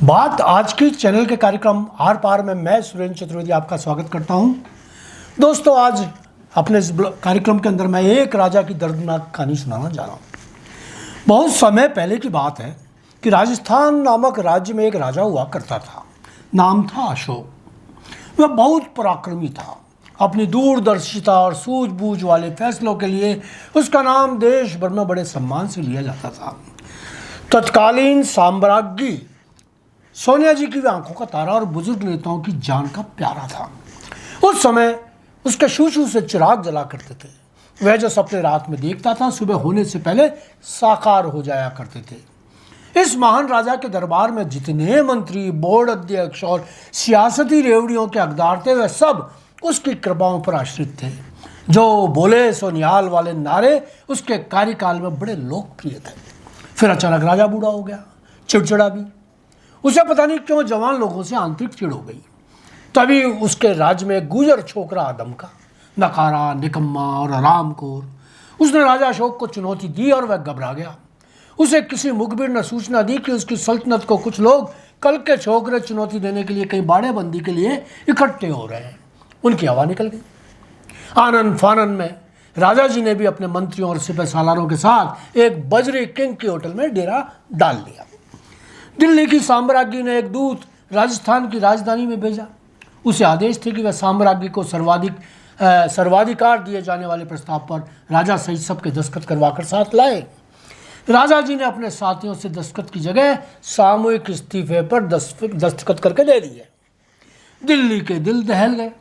बात आज की चैनल के कार्यक्रम आर पार में मैं सुरेंद्र चतुर्वेदी आपका स्वागत करता हूं। दोस्तों, आज अपने इस कार्यक्रम के अंदर मैं एक राजा की दर्दनाक कहानी सुनाना जा रहा हूं। बहुत समय पहले की बात है कि राजस्थान नामक राज्य में एक राजा हुआ करता था। नाम था अशोक। वह बहुत पराक्रमी था। अपनी दूरदर्शिता और सूझबूझ वाले फैसलों के लिए उसका नाम देश भर में बड़े सम्मान से लिया जाता था। तत्कालीन साम्राज्ञी सोनिया जी की भी आंखों का तारा और बुजुर्ग नेताओं की जान का प्यारा था। उस समय उसके शूशू से चिराग जला करते थे। वह जो सपने रात में देखता था सुबह होने से पहले साकार हो जाया करते थे। इस महान राजा के दरबार में जितने मंत्री, बोर्ड अध्यक्ष और सियासती रेवड़ियों के हकदार थे, वह सब उसकी कृपाओं पर आश्रित थे। जो बोले सो निहाल वाले नारे उसके कार्यकाल में बड़े लोकप्रिय थे। फिर अचानक राजा बूढ़ा हो गया, चिड़चिड़ा भी। उसे पता नहीं क्यों जवान लोगों से आंतरिक चिड़ हो गई। तभी उसके राज्य में गुजर छोकरा आदमका, नकारा, निकम्मा और आरामखोर, उसने राजा अशोक को चुनौती दी और वह घबरा गया। उसे किसी मुखबिर ने सूचना दी कि उसकी सल्तनत को कुछ लोग कल के छोकरे चुनौती देने के लिए कहीं बाड़ेबंदी के लिए इकट्ठे हो रहे हैं। उनकी हवा निकल गई। आनंद फानन में राजा जी ने भी अपने मंत्रियों और सिपह सालारों के साथ एक बजरी किंग के होटल में डेरा डाल लिया। दिल्ली की साम्राज्ञी ने एक दूत राजस्थान की राजधानी में भेजा। उसे आदेश थे कि वह साम्राज्ञी को सर्वाधिकार दिए जाने वाले प्रस्ताव पर राजा सहित सबके दस्तखत करवाकर साथ लाए। राजा जी ने अपने साथियों से दस्तखत की जगह सामूहिक इस्तीफे पर दस्तखत करके दे दिए। दिल्ली के दिल दहल गए।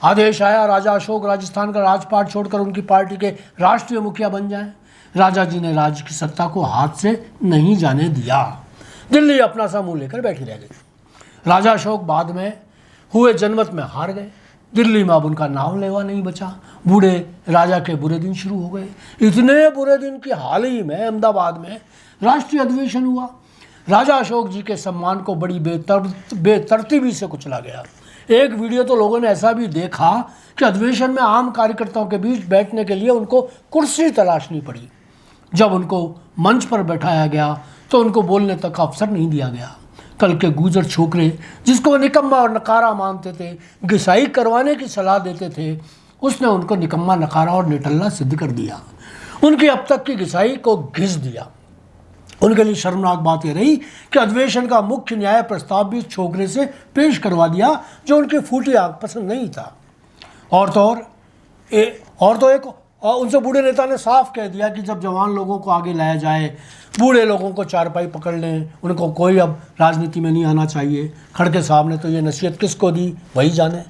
आदेश आया, राजा अशोक राजस्थान का राजपाट छोड़कर उनकी पार्टी के राष्ट्रीय मुखिया बन जाएं। राजा जी ने राज्य की सत्ता को हाथ से नहीं जाने दिया। दिल्ली अपना सा मुंह लेकर बैठी रह गई। राजा अशोक बाद में हुए जनमत में हार गए। दिल्ली में अब उनका नाम लेवा नहीं बचा। बूढ़े राजा के बुरे दिन शुरू हो गए। इतने बुरे दिन कि हाल ही में अहमदाबाद में राष्ट्रीय अधिवेशन हुआ। राजा अशोक जी के सम्मान को बड़ी बेतरतीबी से कुचला गया। एक वीडियो तो लोगों ने ऐसा भी देखा कि अधिवेशन में आम कार्यकर्ताओं के बीच बैठने के लिए उनको कुर्सी तलाशनी पड़ी। जब उनको मंच पर बैठाया गया तो उनको बोलने तक का अवसर नहीं दिया गया। कल के गुजर छोकरे जिसको वो निकम्मा और नकारा मानते थे, घिसाई करवाने की सलाह देते थे, उसने उनको निकम्मा, नकारा और निठल्ला सिद्ध कर दिया। उनकी अब तक की घिसाई को घिस दिया। उनके लिए शर्मनाक बात यह रही कि अधिवेशन का मुख्य न्याय प्रस्ताव भी छोकरे से पेश करवा दिया जो उनकी फूटी आग पसंद नहीं था। और उनसे बूढ़े नेता ने साफ कह दिया कि जब जवान लोगों को आगे लाया जाए, बूढ़े लोगों को चारपाई पकड़ लें, उनको कोई अब राजनीति में नहीं आना चाहिए। खड़के साहब ने तो ये नसीहत किसको दी वही जाने।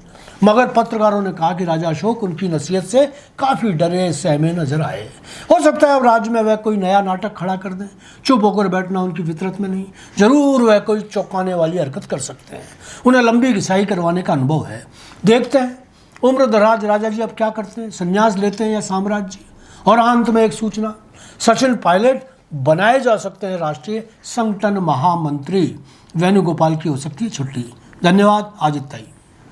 मगर पत्रकारों ने कहा कि राजा अशोक उनकी नसीहत से काफ़ी डरे सहमे नजर आए। हो सकता है अब राज्य में वह कोई नया नाटक खड़ा कर दें। चुप होकर बैठना उनकी फितरत में नहीं। जरूर वह कोई चौंकाने वाली हरकत कर सकते हैं। उन्हें लंबी घिसाई करवाने का अनुभव है। देखते हैं उम्र दराज राजा जी अब क्या करते हैं, संन्यास लेते हैं या साम्राज्य। और अंत में एक सूचना, सचिन पायलट बनाए जा सकते हैं राष्ट्रीय संगठन महामंत्री। वेणुगोपाल की हो सकती है छुट्टी। धन्यवाद। आज इतना ही।